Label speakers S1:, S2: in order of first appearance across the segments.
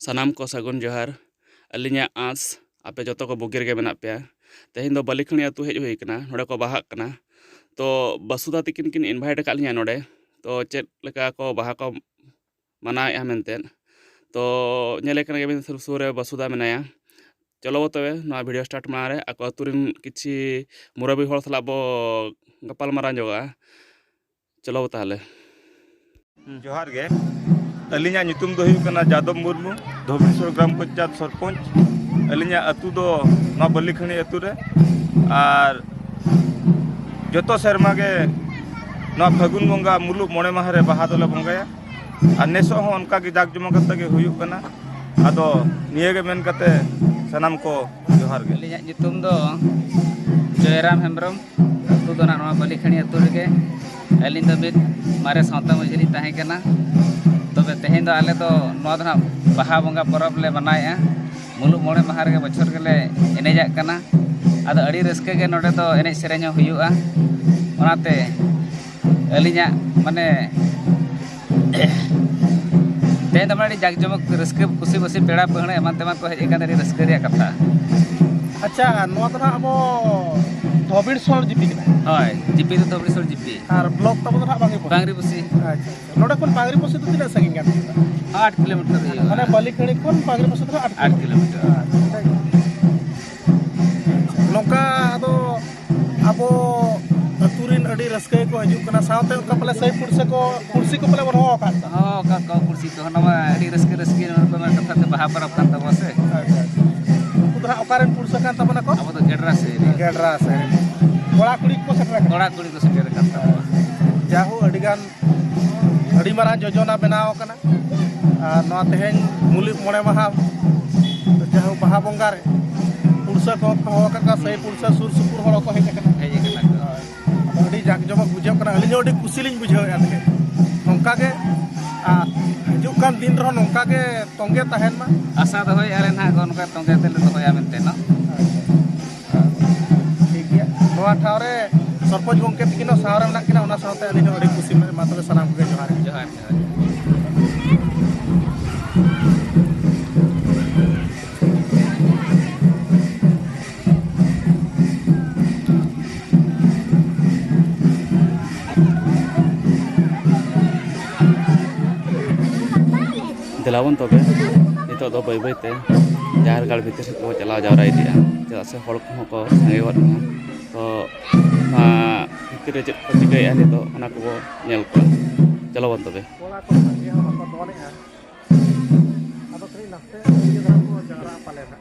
S1: सानाम को सगुन जोहार अलिया आस आपे जो को बुगिर के मेना पे तेहन दो बलिखणी आतु हेज हुई कना नोडे को बाहा कना तो बसुदा तिकिन किन इनवाइट का लिया नोडे तो चेक लेका को बाहा को मनाए मेनते तो नेले कना गेबिन सुर बसुदा मेनाया चलो तबे ना वीडियो स्टार्ट मारे आको अतुरिन किछि मुरबी हर सला बो गपाल मारा जोगा चलो ताले
S2: जोहार गे अलिया नितुम दो हुई कना जादव मुर्मू धोबीश्वर ग्राम पंचायत सरपंच अलिया अतु दो ना बलिखणी अतु रे और जतो शर्मा के ना फागुन बंगा मुलुक मोणे माहरे बाहा दोले बंगाया और नेसो हो उनका की जाक जमा कते के हुई कना आदो निये के मेन कते सनाम को जोहार गे
S3: अलिया नितुम दो जयराम हेम्ब्रम अतु दो ना बलिखणी अतु रे के अलिन दो बिद मारे सावता मजली ताहे कना तबे तेहें दो आले दो नोआ दो बाहा बंगा परब ले बनाया मुलुक मोणे माहर के बछर के ले एनेजा कना आदो अड़ी रस्के के नोडे दो एने सेरेño हुयुआ ओनाते अलिया माने तेहें दो माने जाक जमक रस्के खुशी खुशी पेड़ा पहणे एमान तेमान को हेज कान रस्के रे कथा
S4: अच्छा नोआ दो अब धोबीश्वर जीपी
S3: हाय जीपी तो धोबीश्वर जीपी
S4: और ब्लॉक तब दो
S3: बांग्रिपोसी
S4: अच्छा नोडे कोन बांग्रिपोसी तो तिना सगिन गान
S3: 8 किलोमीटर हुयुआ
S4: माने बलिखणी कोन बांग्रिपोसी तो
S3: 8 किलोमीटर
S4: नोका आदो अबो अतुरिन अडी रस्के को हजू कना सावते उनका पले सही कुर्सी को पले बन हो का
S3: कुर्सी को नवा अडी रस्के को मैं कथा ते बाहा परब कान तबो से
S4: उधर ओकारेन पुरसा कान तबना को
S3: अब तो गेडरा से
S4: कोड़ा कुड़ी को
S3: सेटर कान
S4: जाहू अडिगान अडी मारा योजना बनाव कना नवा तेहेन मुलुक मोणे माहा जाहू बाहा बंगा रे पुरसा को हो का सही पुरसा सुर सुपुर हड़ को हेज कना अडी जाक जमक बुझाव कना अलिनो अडी खुशी लिन बुझाव याते नोंका के हजू कान दिन रहो नोंका के तोंगे तहन मा
S3: आशा दो होय आले ना नोंका तोंगे तेले तो होया मेनते न
S4: ठीक गया नोआ ठावरे सरपंच गंके तकिनो सावरे मना किना ओना सावते अलिनो अडी खुशी मा तबे सलाम के जोहार
S1: दिलावन तबे नितो दो बै बैते जहर गाड़ भीतर को चला जावरा इदिया चेदा से हड़ को संगे गद तो भीतर चेद को चिकैया नितो ओना को नेल को चलो बन तबे
S4: कोला को संगे हो को दोने आ आदो करी नक्ते ये धरम को जगरा पाले ना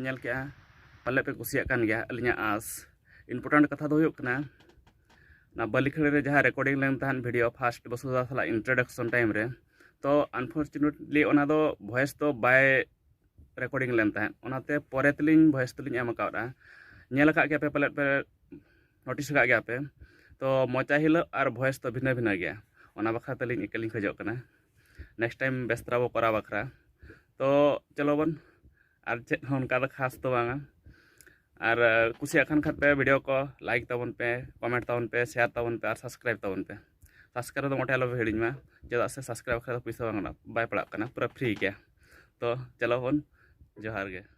S1: nyel kea pale pe kusiakan gaya alinya as important katha do huyuk kana na Balikhani re jaha recording len tahan video first basuda sala introduction time re to unfortunately ona do voice to by recording len tahan onate pore telin voice telin em akauda nyel ka ge pe pale pe notice ka ge pe to mocha hilo ar voice to bhina bhina gaya ona bakha telin ikelin khojok kana next time bestra bo kora bakra to chalo bon আর চেত হনকা দ খাস তো বাঙা আর কুসিয়া খান খাত पे video को like ताबन पे comment ताबन पे share ताबन पे और subscribe ताबन पे सब्सक्राइब तो मोटे आलो हेडिंग में चेदा से सब्सक्राइब खा पैसा बांगना बाय पड़ा कना पूरा फ्री गया तो चलो बन जोहार गे।